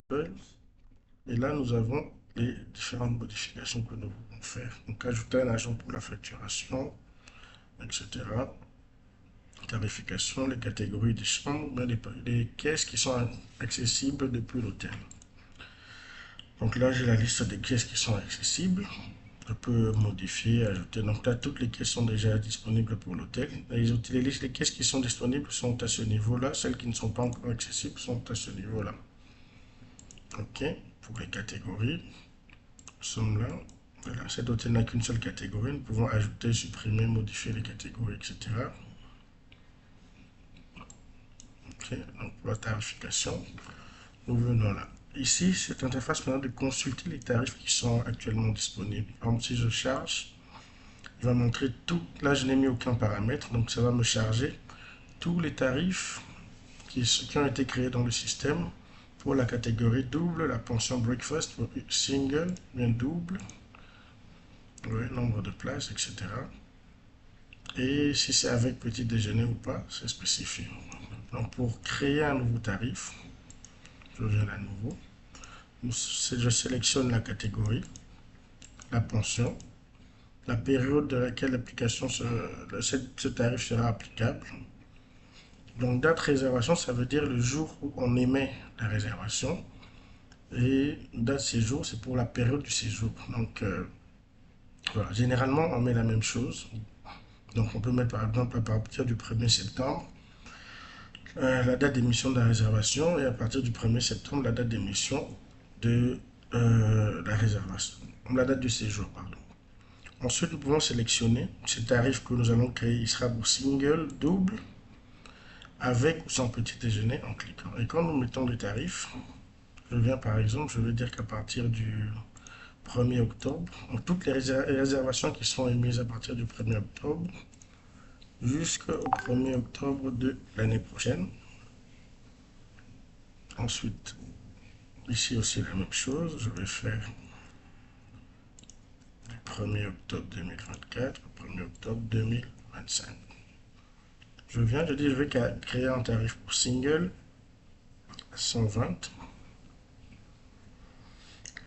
Et là, nous avons les différentes modifications que nous pouvons faire. Donc, ajouter un agent pour la facturation, etc. Tarification, les catégories des chambres, les caisses qui sont accessibles depuis l'hôtel. Donc là, j'ai la liste des caisses qui sont accessibles. Je peux modifier, ajouter. Donc là, toutes les caisses sont déjà disponibles pour l'hôtel. Les caisses qui sont disponibles sont à ce niveau-là. Celles qui ne sont pas encore accessibles sont à ce niveau-là. OK. Pour les catégories, nous sommes là. Voilà. Cet hôtel n'a qu'une seule catégorie. Nous pouvons ajouter, supprimer, modifier les catégories, etc. OK. Donc pour la tarification, nous venons là. Ici, cette interface permet de consulter les tarifs qui sont actuellement disponibles. Par exemple, si je charge, il va montrer tout. Là, je n'ai mis aucun paramètre, donc ça va me charger tous les tarifs qui ont été créés dans le système pour la catégorie double, la pension breakfast, pour single, bien double, ouais, nombre de places, etc. Et si c'est avec petit déjeuner ou pas, c'est spécifié. Donc pour créer un nouveau tarif, je viens à nouveau. Je sélectionne la catégorie, la pension, la période de laquelle l'application ce tarif sera applicable. Donc date réservation, ça veut dire le jour où on émet la réservation. Et date séjour, c'est pour la période du séjour. Donc voilà, généralement on met la même chose. Donc on peut mettre par exemple à partir du 1er septembre la date d'émission de la réservation et à partir du 1er septembre la date d'émission de la réservation, la date du séjour, pardon. Ensuite, nous pouvons sélectionner ce tarif que nous allons créer. Il sera pour single, double, avec ou sans petit déjeuner en cliquant. Et quand nous mettons le tarif, je viens par exemple, je veux dire qu'à partir du 1er octobre, donc toutes les réservations qui sont émises à partir du 1er octobre jusqu'au 1er octobre de l'année prochaine. Ensuite, ici aussi la même chose, je vais faire du 1er octobre 2024 au 1er octobre 2025. Je viens, je dis, je vais créer un tarif pour single à 120.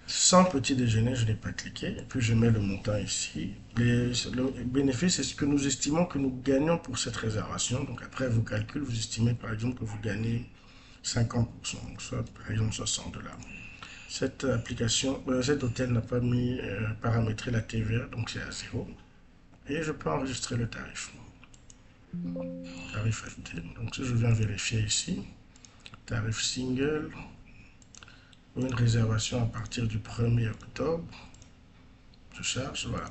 Sans petit déjeuner, je n'ai pas cliqué. Et puis je mets le montant ici. Le bénéfice, c'est ce que nous estimons que nous gagnons pour cette réservation. Donc après vos calculs, vous estimez par exemple que vous gagnez 50%, donc soit par exemple 60 $. Cette application, cet hôtel n'a pas mis paramétré la TVA, donc c'est à 0. Et je peux enregistrer le tarif. Tarif ajouté. Donc si je viens vérifier ici, tarif single, pour une réservation à partir du 1er octobre, je charge, voilà.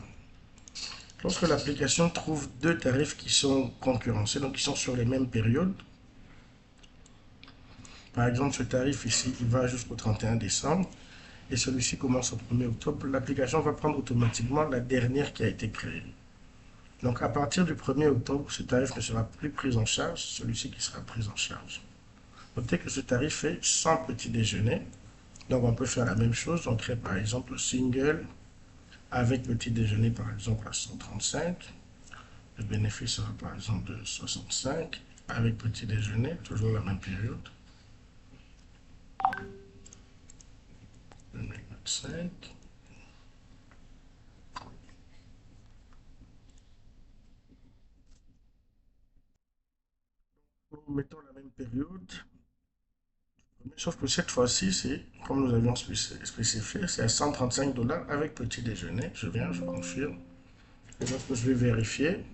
Lorsque l'application trouve deux tarifs qui sont concurrencés, donc qui sont sur les mêmes périodes, par exemple ce tarif ici, il va jusqu'au 31 décembre, et celui-ci commence au 1er octobre, l'application va prendre automatiquement la dernière qui a été créée. Donc à partir du 1er octobre, ce tarif ne sera plus pris en charge, celui-ci qui sera pris en charge. Notez que ce tarif est sans petit déjeuner, donc on peut faire la même chose, on crée par exemple le single avec petit déjeuner par exemple à 135, le bénéfice sera par exemple de 65, avec petit déjeuner, toujours la même période, 2025. Nous mettons la même période, sauf que cette fois-ci, c'est comme nous avions spécifié, c'est à 135 $ avec petit déjeuner. Je viens, je confirme. Et lorsque je vais vérifier,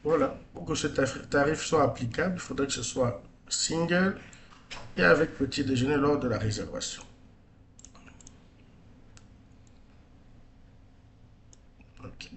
voilà, pour que ce tarif soit applicable, il faudrait que ce soit single et avec petit déjeuner lors de la réservation. Ok.